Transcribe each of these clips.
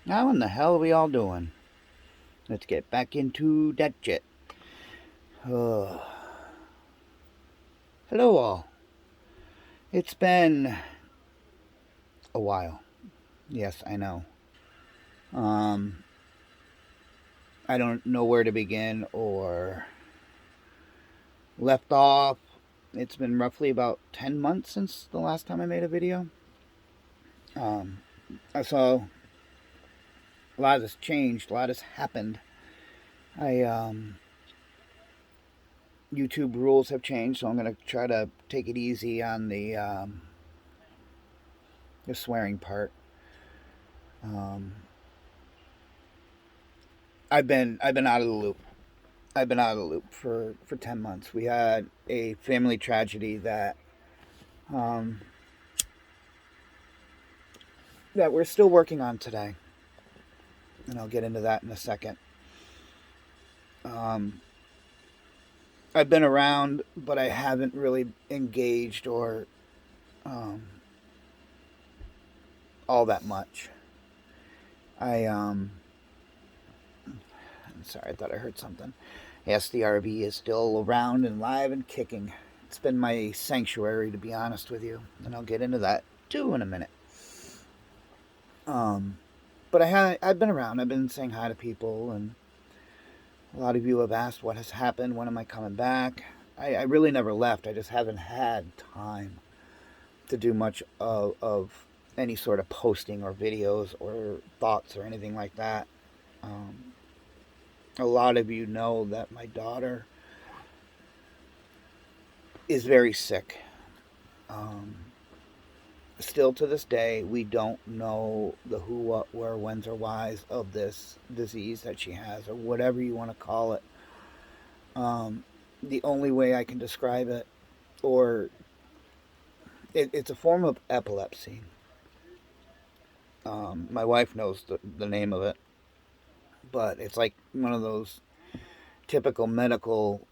How in the hell are we all doing? Let's get back into that shit. Uh, hello, all. It's been a while. Yes, I know. Um, I don't know where to begin or left off. It's been roughly about 10 months since the last time I made a video. Um, so a lot has changed, a lot has happened. I YouTube rules have changed, so I'm gonna try to take it easy on the swearing part. Um, I've been out of the loop. I've been out of the loop for 10 months. We had a family tragedy um, that we're still working on today, and I'll get into that in a second. Um, I've been around, but I haven't really engaged or um, all that much. I'm sorry, I thought I heard something. Yes, the RV is still around and live and kicking. It's been my sanctuary, to be honest with you, and I'll get into that too in a minute. Um, but I've been around. I've been saying hi to people, and a lot of you have asked what has happened. When am I coming back? I really never left. I just haven't had time to do much of any sort of posting or videos or thoughts or anything like that. Um, a lot of you know that my daughter is very sick. Um, Still to this day, we don't know the who, what, where, whens, or whys of this disease that she has, or whatever you want to call it. The only way I can describe it, or it's a form of epilepsy. My wife knows the name of it, but it's like one of those typical medical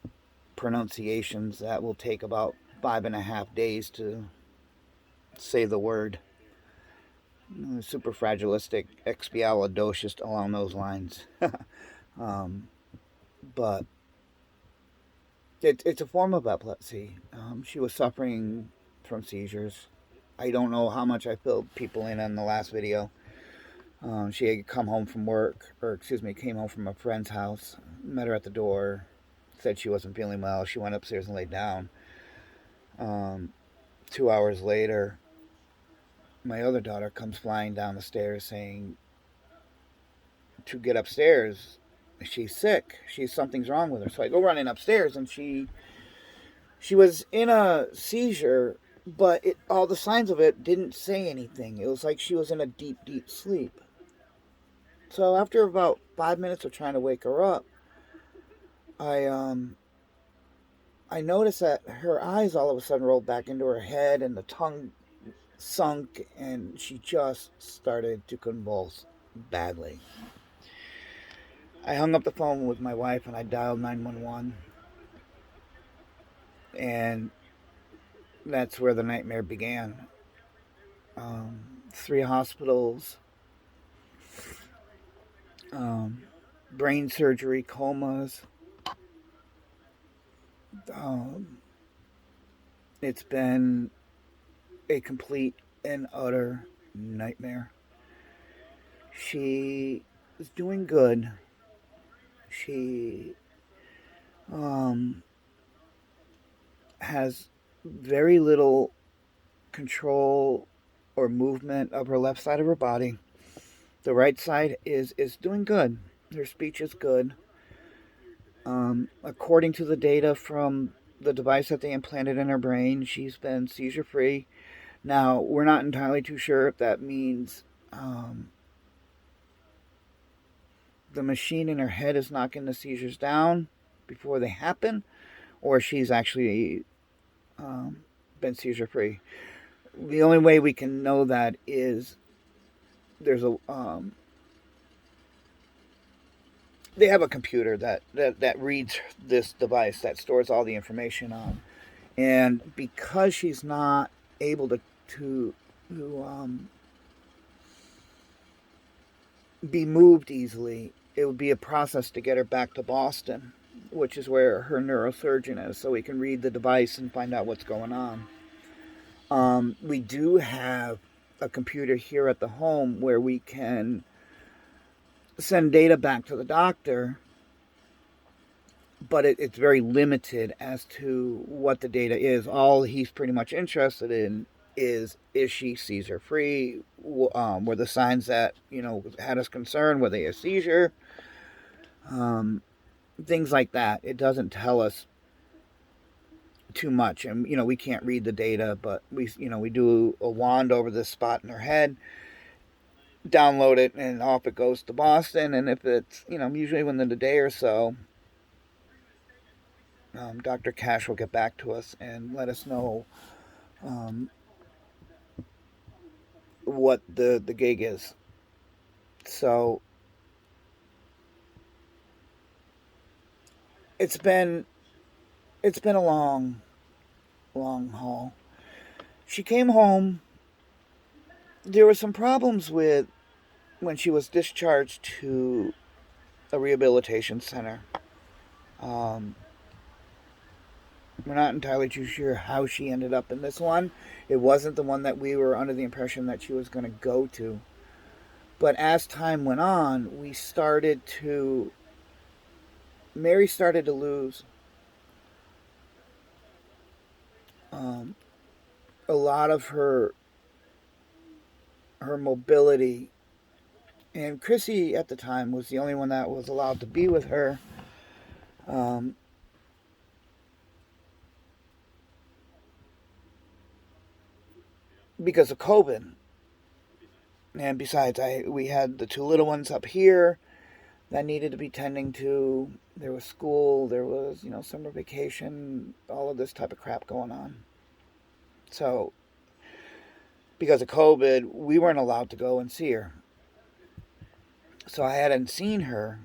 pronunciations that will take about 5.5 days to say the word. Superfragilistic expialidocious along those lines. um, but it's a form of epilepsy. She was suffering from seizures. I don't know how much I filled people in on the last video. She had come home from work, or excuse me, came home from a friend's house, met her at the door, said she wasn't feeling well. She went upstairs and laid down. 2 hours later, my other daughter comes flying down the stairs saying to get upstairs. She's sick. Something's wrong with her. So I go running upstairs, and she was in a seizure, but all the signs of it didn't say anything. It was like she was in a deep, deep sleep. So after about 5 minutes of trying to wake her up, I um I noticed that her eyes all of a sudden rolled back into her head, and the tongue sunk, and she just started to convulse badly. I hung up the phone with my wife and I dialed 911, and that's where the nightmare began. 3 hospitals, um, brain surgery, comas. Um, it's been a complete and utter nightmare. She is doing good. She um, has very little control or movement of her left side of her body. The right side is doing good. Her speech is good. According to the data from the device that they implanted in her brain, she's been seizure free. Now, we're not entirely too sure if that means the machine in her head is knocking the seizures down before they happen, or she's actually been seizure free. The only way we can know that is there's a they have a computer that reads this device that stores all the information on, and because she's not able to be moved easily. It would be a process to get her back to Boston, which is where her neurosurgeon is, so we can read the device and find out what's going on. We do have a computer here at the home where we can send data back to the doctor, but it's very limited as to what the data is. All he's pretty much interested in is she seizure free? Were the signs that had us concerned? Were they a seizure? Things like that. It doesn't tell us too much, and we can't read the data, but we do a wand over this spot in her head, download it, and off it goes to Boston. And if it's usually within a day or so, Dr. Cash will get back to us and let us know um, what the gig is. So it's been a long haul. She came home. There were some problems with when she was discharged to a rehabilitation center. Um, we're not entirely too sure how she ended up in this one. It wasn't the one that we were under the impression that she was going to go to. But as time went on, Mary started to lose um, a lot of her mobility. And Chrissy at the time was the only one that was allowed to be with her. Um, because of COVID. And besides, we had the two little ones up here that needed to be tending to. There was school, there was, summer vacation, all of this type of crap going on. So, because of COVID, we weren't allowed to go and see her. So I hadn't seen her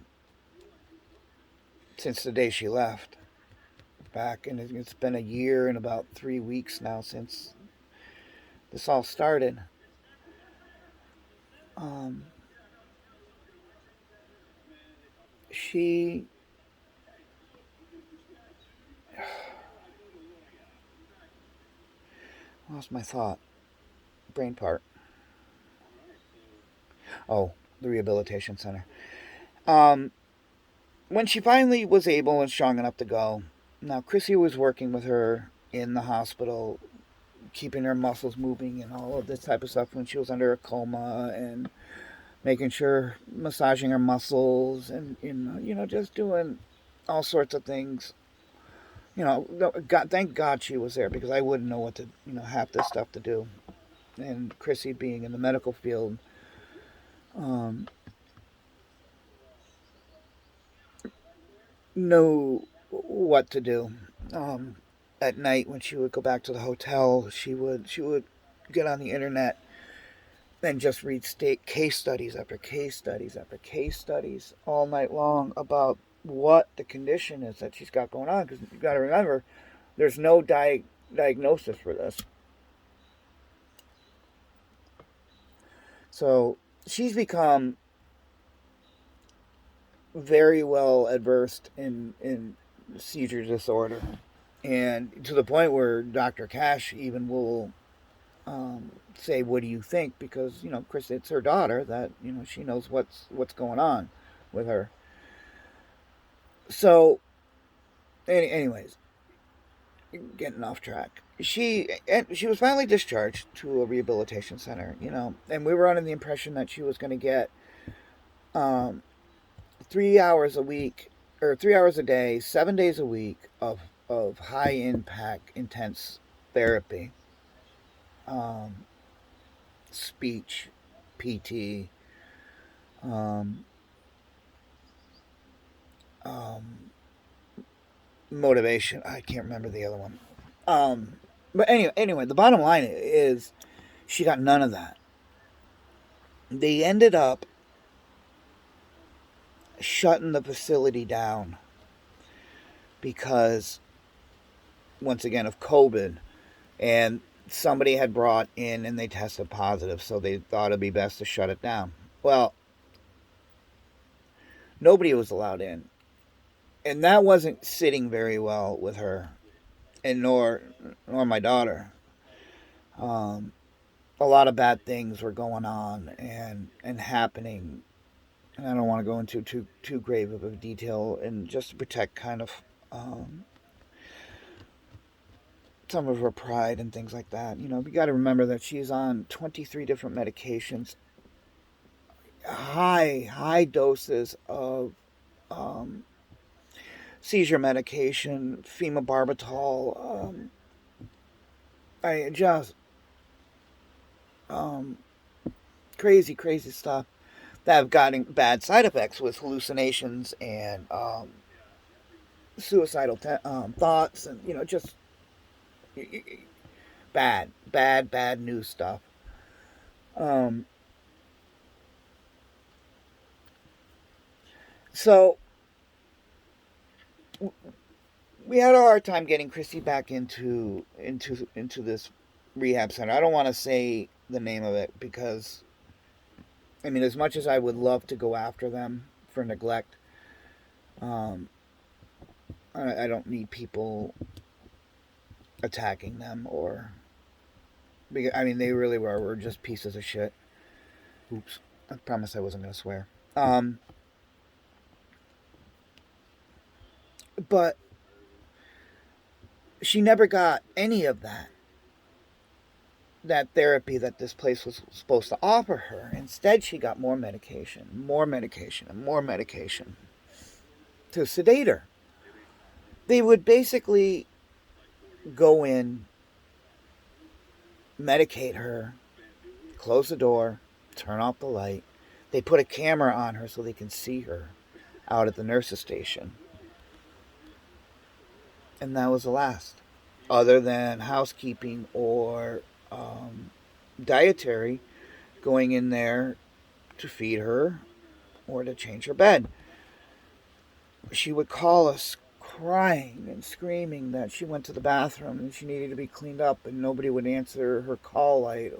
since the day she left back, and it's been a year and about 3 weeks now since this all started. Um, she lost my thought. Brain part. Oh, the rehabilitation center. Um, when she finally was able and strong enough to go, now Chrissy was working with her in the hospital, keeping her muscles moving and all of this type of stuff when she was under a coma, and making sure massaging her muscles, and just doing all sorts of things. Thank God she was there, because I wouldn't know what to half this stuff to do. And Chrissy being in the medical field, um, know what to do. At night when she would go back to the hotel, she would get on the internet and just read case studies after case studies after case studies all night long about what the condition is that she's got going on. Because you got to remember, there's no diagnosis for this. So she's become very well adversed in seizure disorder, and to the point where Dr. Cash even will say, "What do you think?" Because Chris, it's her daughter, that she knows what's going on with her. So, anyways, getting off track. She was finally discharged to a rehabilitation center, and we were under the impression that she was going to get um, 3 hours a week, or 3 hours a day, 7 days a week of high impact, intense therapy, um, speech, PT, um, um, motivation. I can't remember the other one. But anyway, the bottom line is she got none of that. They ended up shutting the facility down because, once again, of COVID, and somebody had brought in and they tested positive, so they thought it'd be best to shut it down. Well, Nobody was allowed in. And that wasn't sitting very well with her, and nor my daughter. Um, a lot of bad things were going on and happening, and I don't want to go into too grave of a detail, and just to protect kind of um, some of her pride and things like that. We got to remember that she's on 23 different medications, high doses of um, seizure medication, phenobarbital. I just um, crazy stuff that have gotten bad side effects with hallucinations and suicidal thoughts, and just bad news stuff. Um, so we had a hard time getting Chrissy back into this rehab center. I don't want to say the name of it because I mean, as much as I would love to go after them for neglect, um, I don't need people attacking them or. I mean, they really were just pieces of shit. Oops. I promised I wasn't going to swear. Um, but she never got any of that therapy that this place was supposed to offer her. Instead, she got more medication, and more medication to sedate her. They would basically go in, medicate her, close the door, turn off the light. They put a camera on her so they can see her out at the nurse's station. And that was the last. Other than housekeeping or um, dietary, going in there to feed her or to change her bed. She would call us crying and screaming that she went to the bathroom and she needed to be cleaned up, and nobody would answer her call light.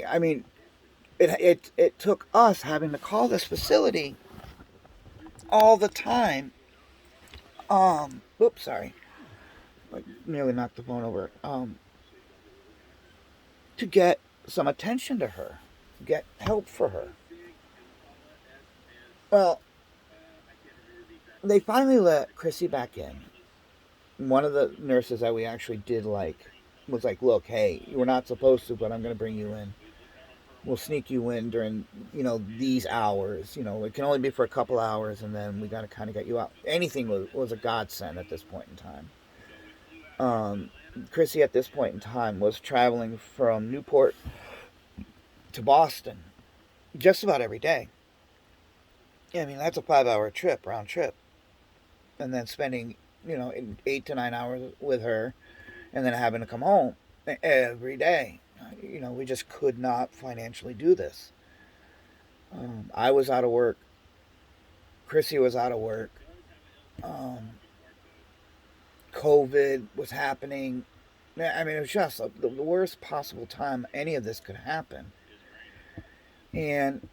I mean, it took us having to call this facility all the time. Oops, sorry, I nearly knocked the phone over. To get some attention to her, get help for her. Well, they finally let Chrissy back in. One of the nurses that we actually did like was like, "Look, hey, you were not supposed to, but I'm going to bring you in. We'll sneak you in during, these hours. It can only be for a couple hours, and then we got to kind of get you out." Anything was a godsend at this point in time. Chrissy at this point in time was traveling from Newport to Boston just about every day. Yeah, I mean, that's a 5 hour trip, round trip. And then spending, 8 to 9 hours with her and then having to come home every day. We just could not financially do this. I was out of work. Chrissy was out of work. Um, COVID was happening. I mean, it was just the worst possible time any of this could happen. And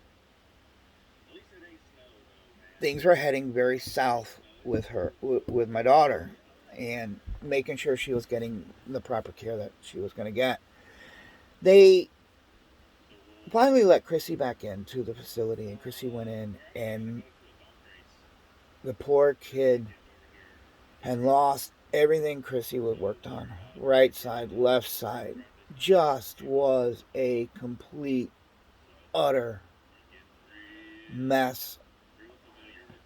things were heading very south with her, with my daughter, and making sure she was getting the proper care that she was going to get. They finally let Chrissy back into the facility, and Chrissy went in, and the poor kid had lost everything Chrissy had worked on. Right side, left side. Just was a complete, utter mess.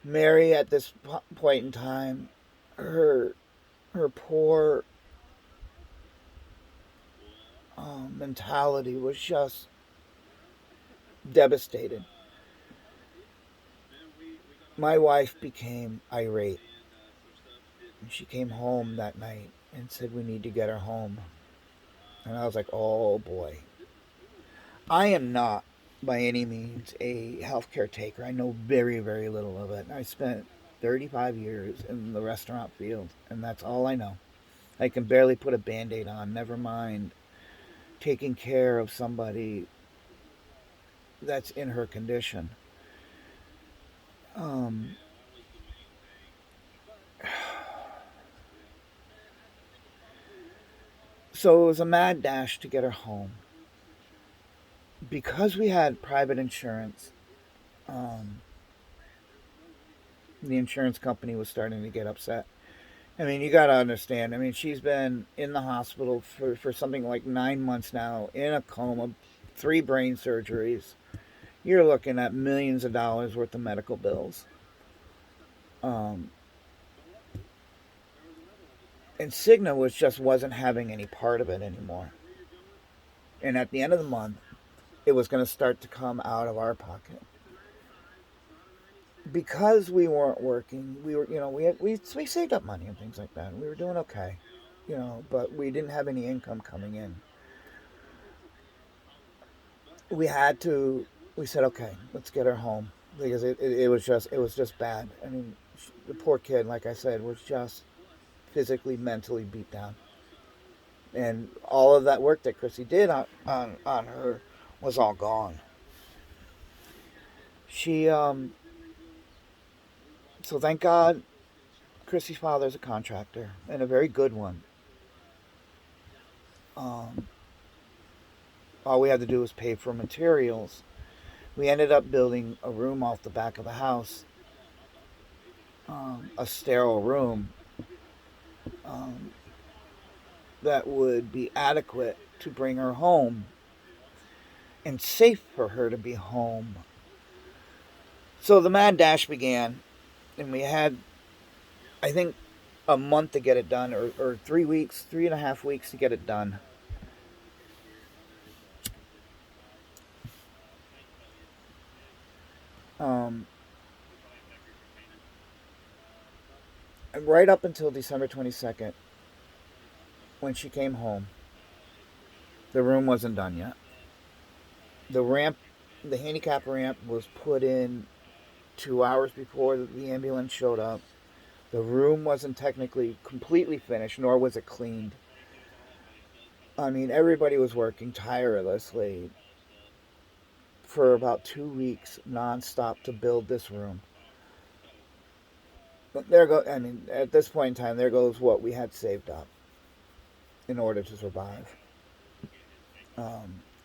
Mary, at this point in time, her poor mentality was just devastated. My wife became irate. She came home that night and said, "We need to get her home." And I was like, "Oh boy." I am not by any means a healthcare taker. I know very little of it. I spent 35 years in the restaurant field, and that's all I know. I can barely put a band aid on, never mind taking care of somebody that's in her condition. Um, so it was a mad dash to get her home. Because we had private insurance, um, the insurance company was starting to get upset. I mean, you got to understand. I mean, she's been in the hospital for something like 9 months now, in a coma, 3 brain surgeries. You're looking at millions of dollars worth of medical bills. Um, and Cigna wasn't having any part of it anymore. And at the end of the month, it was going to start to come out of our pocket. Because we weren't working, we were, we saved up money and things like that. And we were doing okay, but we didn't have any income coming in. We had to. We said, okay, let's get her home because it was just bad. I mean, the poor kid, like I said, was just physically, mentally beat down, and all of that work that Chrissy did on her was all gone. She so thank God Chrissy's father's a contractor and a very good one. Um, all we had to do was pay for materials. We ended up building a room off the back of the house, a sterile room um, that would be adequate to bring her home and safe for her to be home. So the mad dash began, and we had, I think, a month to get it done, or 3 weeks, 3.5 weeks to get it done. Um, right up until December 22nd, when she came home, the room wasn't done yet. The ramp, the handicap ramp, was put in 2 hours before the ambulance showed up. The room wasn't technically completely finished, nor was it cleaned. I mean, everybody was working tirelessly for about 2 weeks nonstop to build this room. But I mean, at this point in time, there goes what we had saved up in order to survive.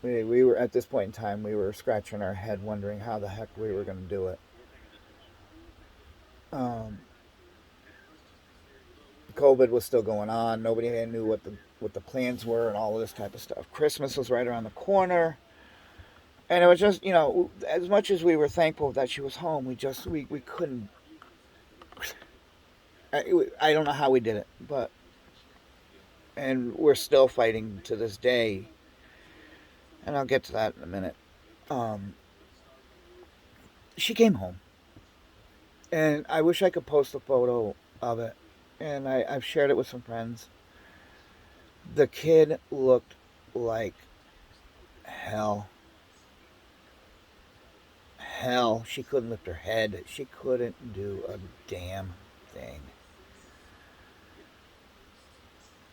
We were at this point in time, we were scratching our head, wondering how the heck we were going to do it. Um, COVID was still going on. Nobody knew what the plans were and all of this type of stuff. Christmas was right around the corner, and it was just, as much as we were thankful that she was home, we couldn't. I don't know how we did it, but and we're still fighting to this day, and I'll get to that in a minute. Um, she came home, and I wish I could post a photo of it, and I've shared it with some friends. The kid looked like hell. Hell, she couldn't lift her head. She couldn't do a damn thing.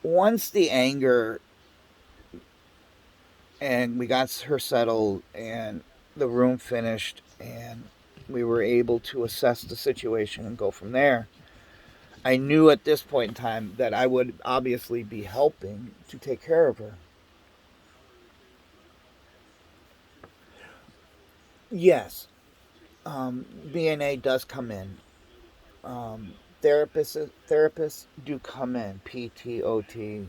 Once the anger and we got her settled and the room finished and we were able to assess the situation and go from there, I knew at this point in time that I would obviously be helping to take care of her. Yes, BNA does come in. Um, therapists do come in. PT, OT,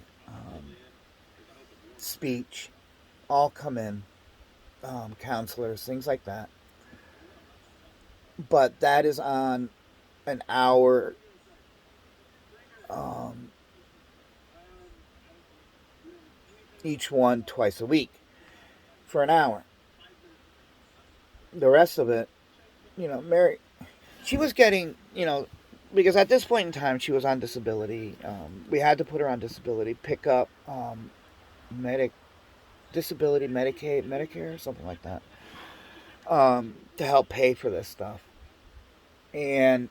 speech, all come in. Counselors, things like that. But that is on an hour. Um, each one twice a week for an hour. The rest of it, Mary, she was getting, because at this point in time she was on disability. We had to put her on disability, pick up medic disability, Medicaid, Medicare, something like that, to help pay for this stuff. And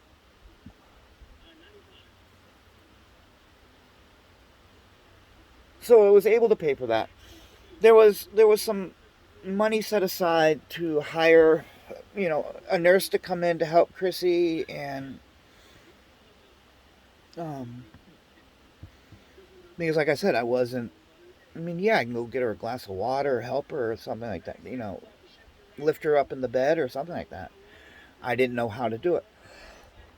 so I was able to pay for that. There was some money set aside to hire a nurse to come in to help Chrissy, and um, because, like I said, I wasn't. I mean, yeah, I can go get her a glass of water, or help her, or something like that. Lift her up in the bed or something like that. I didn't know how to do it.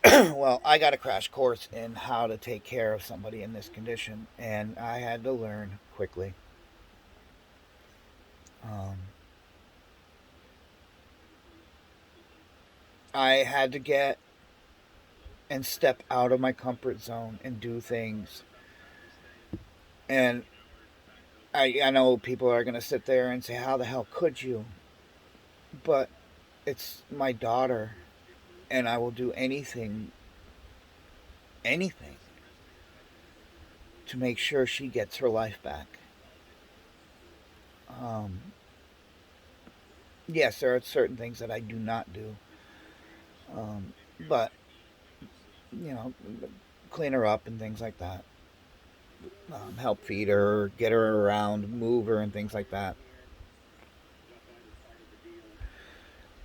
Well, I got a crash course in how to take care of somebody in this condition, and I had to learn quickly. Um, I had to get and step out of my comfort zone and do things. And I know people are going to sit there and say, how the hell could you? But it's my daughter, and I will do anything, to make sure she gets her life back. Um, yes, there are certain things that I do not do. But, you know, clean her up and things like that. Help feed her, get her around, move her, and things like that.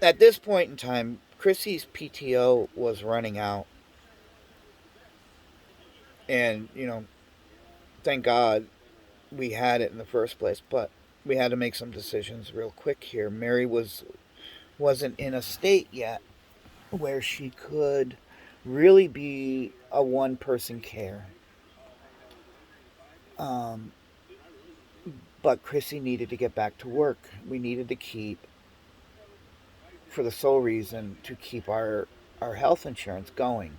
At this point in time, Chrissy's PTO was running out, and thank God we had it in the first place. But we had to make some decisions real quick here. Mary wasn't in a state yet where she could really be a one-person care. Um, but Chrissy needed to get back to work. We needed to keep, for the sole reason to keep our health insurance going.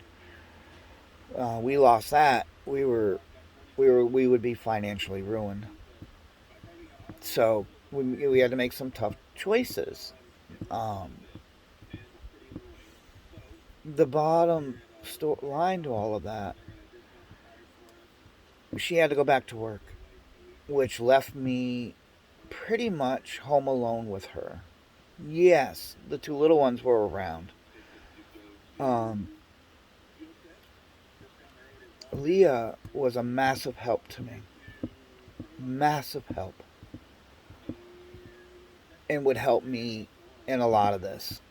We lost that. We would be financially ruined. So we had to make some tough choices. Um, the bottom line to all of that, she had to go back to work, which left me pretty much home alone with her. Yes, the two little ones were around. Um, Leah was a massive help to me. Massive help. And would help me in a lot of this.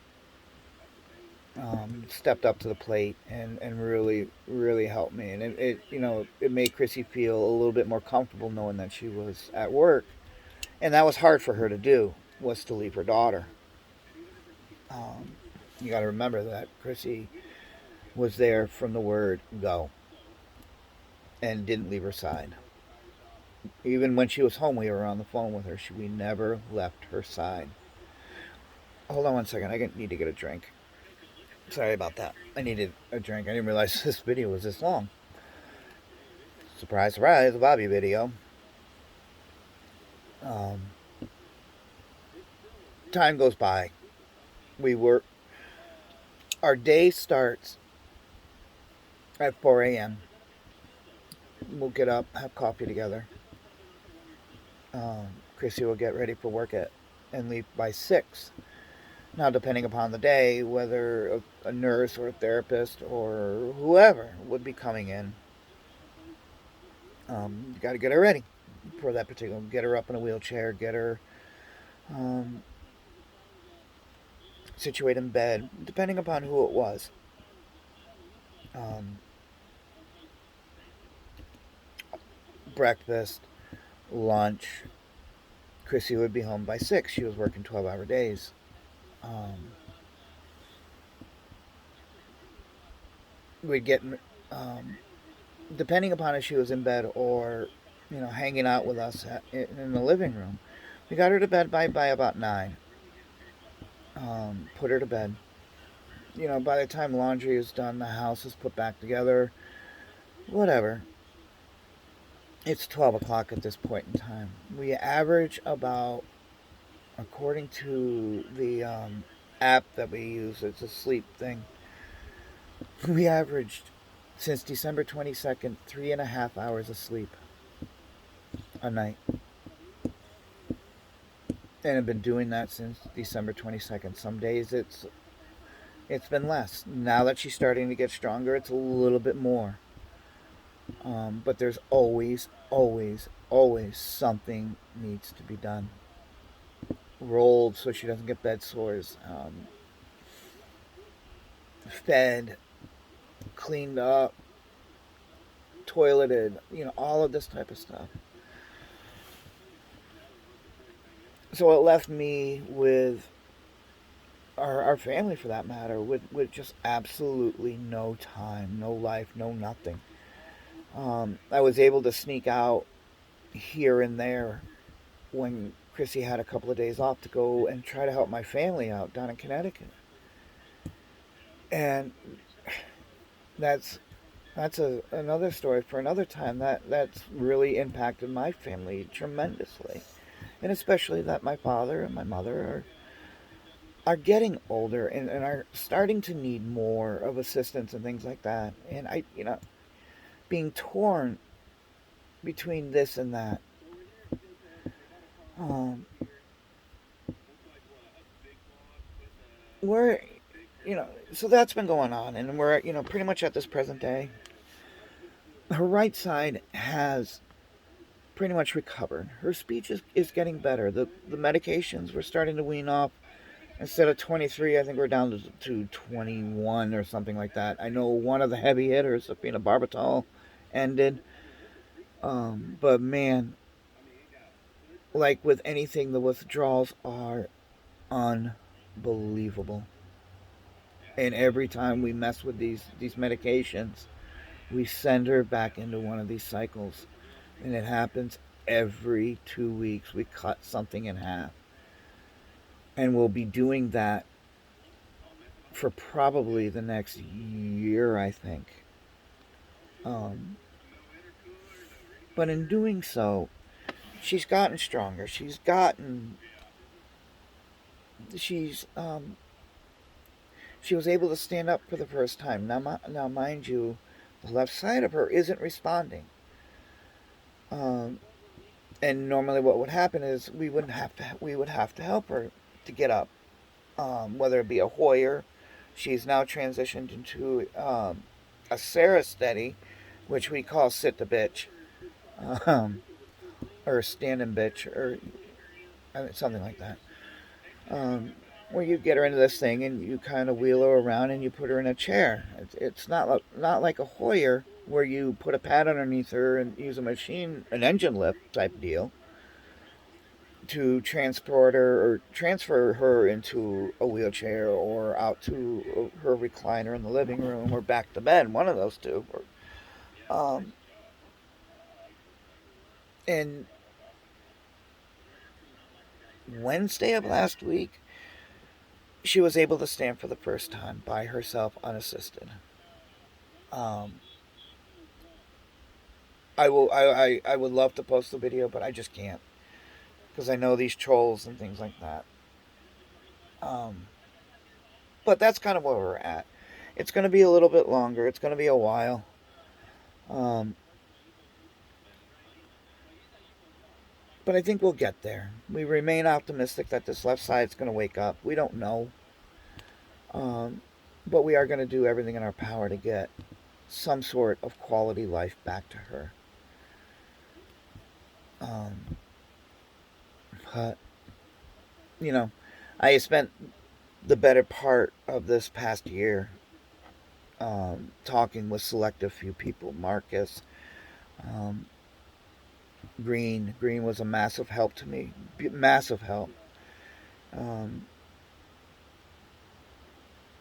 Stepped up to the plate and really, really helped me. And it made Chrissy feel a little bit more comfortable knowing that she was at work. And that was hard for her to do, was to leave her daughter. Um, you got to remember that Chrissy was there from the word go and didn't leave her side. Even when she was home, we were on the phone with her. We never left her side. Hold on one second. I need to get a drink. Sorry about that. I needed a drink. I didn't realize this video was this long. Surprise, surprise, a Bobby video. Um, Time goes by. We work. Our day starts at 4 a.m. We'll get up, have coffee together. Um, Chrissy will get ready for work and leave by 6. Now, depending upon the day, whether a nurse or a therapist or whoever would be coming in, you got to get her ready for that particular. Get her up in a wheelchair, get her um, situated in bed, depending upon who it was. Um, Breakfast, lunch. Chrissy would be home by 6. She was working 12-hour days. Um, we'd get, um, depending upon if she was in bed or, hanging out with us in the living room. We got her to bed by about 9. Put her to bed. By the time laundry is done, the house is put back together, whatever. It's 12 o'clock at this point in time. We average about, according to the app that we use, it's a sleep thing. We averaged, since December 22nd, 3.5 hours of sleep a night. And I've been doing that since December 22nd. Some days it's been less. Now that she's starting to get stronger, it's a little bit more. But there's always, always, always something needs to be done. Rolled so she doesn't get bed sores. fed, cleaned up, toileted, all of this type of stuff. So it left me with our family, for that matter, with just absolutely no time, no life, no nothing. I was able to sneak out here and there when Chrissy had a couple of days off to go and try to help my family out down in Connecticut. And that's another story for another time. That's really impacted my family tremendously, and especially that my father and my mother are getting older and are starting to need more of assistance and things like that. And being torn between this and that. Um, we're, so that's been going on, and we're, pretty much at this present day. Her right side has pretty much recovered. Her speech is getting better. The medications we're starting to wean off. Instead of 23, I think we're down to 21 or something like that. I know one of the heavy hitters, being a barbital, ended. But man, like with anything, the withdrawals are unbelievable. And every time we mess with these medications, we send her back into one of these cycles. And it happens every 2 weeks. We cut something in half. And we'll be doing that for probably the next year, I think. Um, but in doing so, she's gotten stronger. She's she was able to stand up for the first time. Now, mind you, the left side of her isn't responding. Um, and normally, what would happen is we would have to help her to get up, whether it be a Hoyer. She's now transitioned into a Sarah steady, which we call sit the bitch, um, or standing bitch, or something like that. Um, where you get her into this thing and you kind of wheel her around and you put her in a chair. It's not like a Hoyer where you put a pad underneath her and use a machine, an engine lift type deal, to transport her or transfer her into a wheelchair or out to her recliner in the living room or back to bed, one of those two. Um, and Wednesday of last week, she was able to stand for the first time by herself, unassisted. Um, I would love to post the video, but I just can't because I know these trolls and things like that. Um, but that's kind of where we're at. It's going to be a little bit longer. It's going to be a while. Um, but I think we'll get there. We remain optimistic that this left side is going to wake up. We don't know. Um, but we are going to do everything in our power to get some sort of quality life back to her. Um, but, you know, I spent the better part of this past year talking with selective few people. Marcus, um, Green. Green was a massive help to me. Massive help. Um,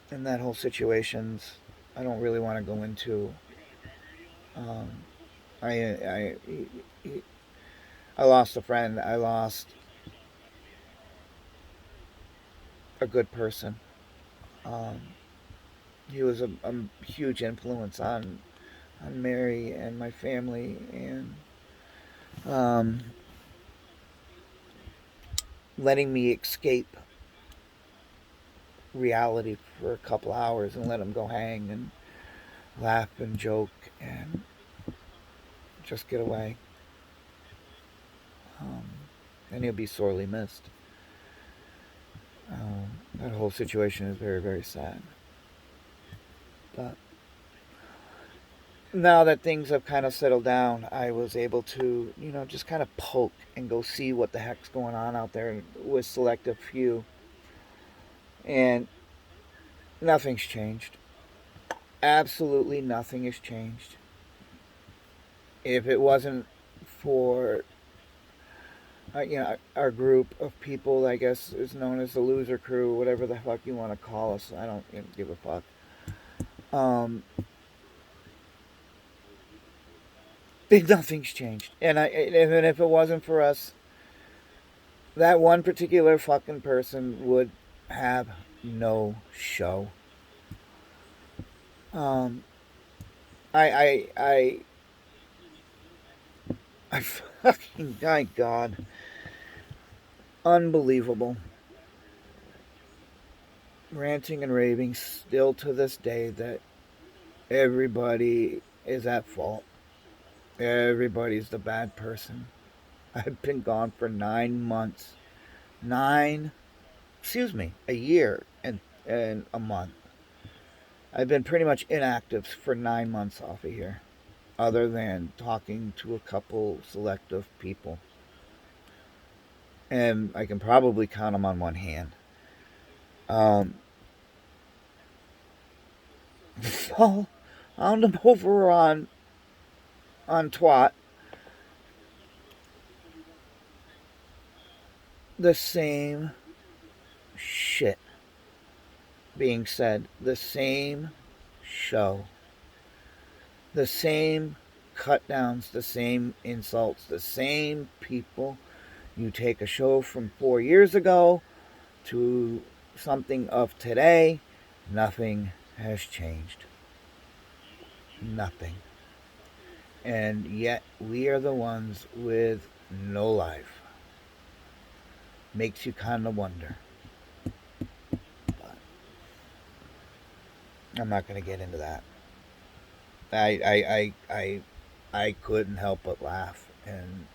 and that whole situations, I don't really want to go into. Um, I I lost a friend. I lost a good person. Um, he was a huge influence on Mary and my family, and um, letting me escape reality for a couple hours and let him go hang and laugh and joke and just get away. Um, and he'll be sorely missed. That whole situation is very, very sad. But now that things have kind of settled down, I was able to, just kind of poke and go see what the heck's going on out there with selective few. And nothing's changed. absolutely nothing has changed. If it wasn't for our group of people, I guess is known as the loser crew, whatever the fuck you want to call us. I don't give a fuck. Um, Nothing's changed, and even if it wasn't for us, that one particular fucking person would have no show. Um, I, I, I, I fucking, my God, unbelievable. Ranting and raving still to this day that everybody is at fault. Everybody's the bad person. I've been gone for 9 months. Nine, excuse me, a year and a month. I've been pretty much inactive for 9 months off of here, other than talking to a couple selective people. And I can probably count them on one hand. Um, so, on them over on Twat, the same shit being said, the same show, the same cut downs, the same insults, the same people. You take a show from 4 years ago to something of today, nothing has changed. Nothing. And yet we are the ones with no life. Makes you kind of wonder. But I'm not going to get into that. I couldn't help but laugh, and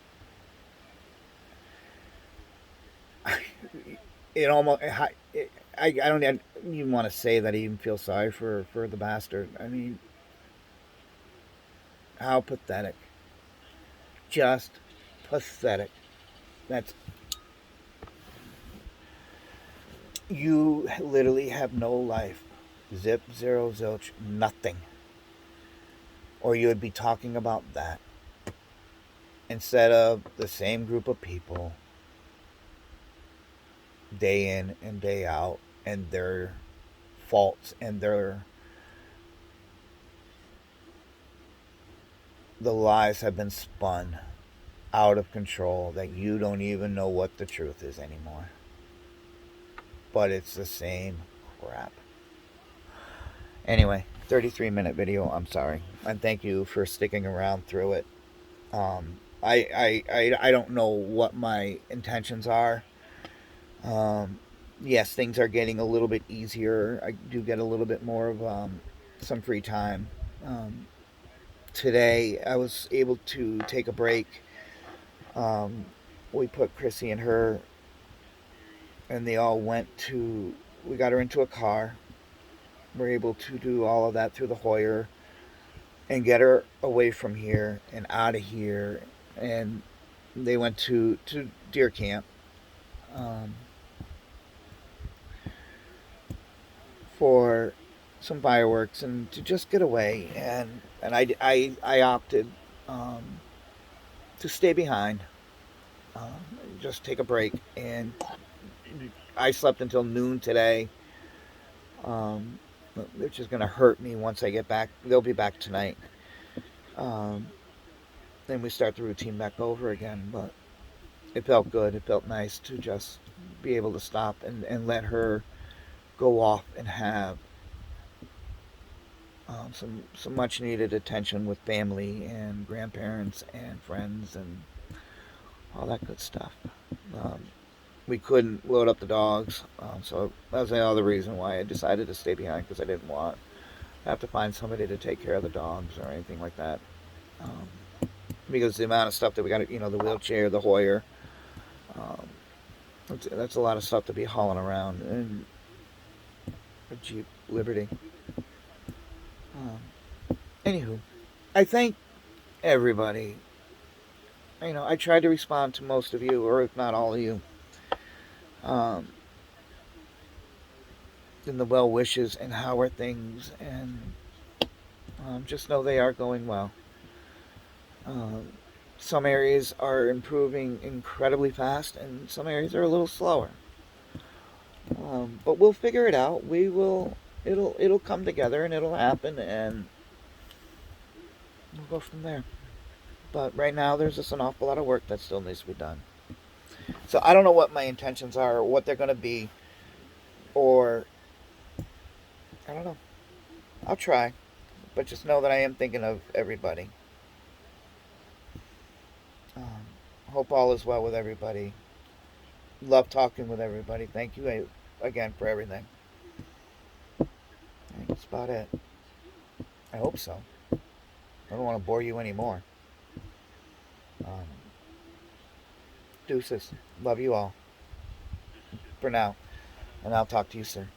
it almost I don't even want to say that I even feel sorry for the bastard. I mean, how pathetic. Just pathetic. That's You literally have no life. Zip, zero, zilch, nothing. Or you would be talking about that instead of the same group of people day in and day out and their faults and the lies have been spun out of control that you don't even know what the truth is anymore. But it's the same crap. Anyway, 33-minute video. I'm sorry. And thank you for sticking around through it. I don't know what my intentions are. Yes, things are getting a little bit easier. I do get a little bit more of some free time. Um, Today, I was able to take a break. Um, we put Chrissy and her, and they all went to. We got her into a car. We're able to do all of that through the Hoyer and get her away from here and out of here. And they went to deer camp um, for some fireworks and to just get away. And I opted um, to stay behind, um, just take a break. And I slept until noon today, um, which is going to hurt me once I get back. They'll be back tonight. Um, then we start the routine back over again. But it felt good. It felt nice to just be able to stop and let her go off and have some much needed attention with family and grandparents and friends and all that good stuff. Um, we couldn't load up the dogs, so that was another reason why I decided to stay behind because I didn't want to have to find somebody to take care of the dogs or anything like that. Because the amount of stuff that we got, the wheelchair, the Hoyer, um, that's a lot of stuff to be hauling around, and a Jeep Liberty. Anywho, I thank everybody. I tried to respond to most of you, or if not all of you, um, in the well wishes and how are things, and Just know they are going well. Um, some areas are improving incredibly fast, and some areas are a little slower. But we'll figure it out. We will. It'll come together and it'll happen, and we'll go from there. But right now, there's just an awful lot of work that still needs to be done. So I don't know what my intentions are, or what they're going to be, or I don't know. I'll try, but just know that I am thinking of everybody. Um, hope all is well with everybody. Love talking with everybody. Thank you again for everything. I think that's about it. I hope so. I don't want to bore you anymore. Um, Deuces. Love you all. For now. And I'll talk to you soon.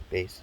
Peace.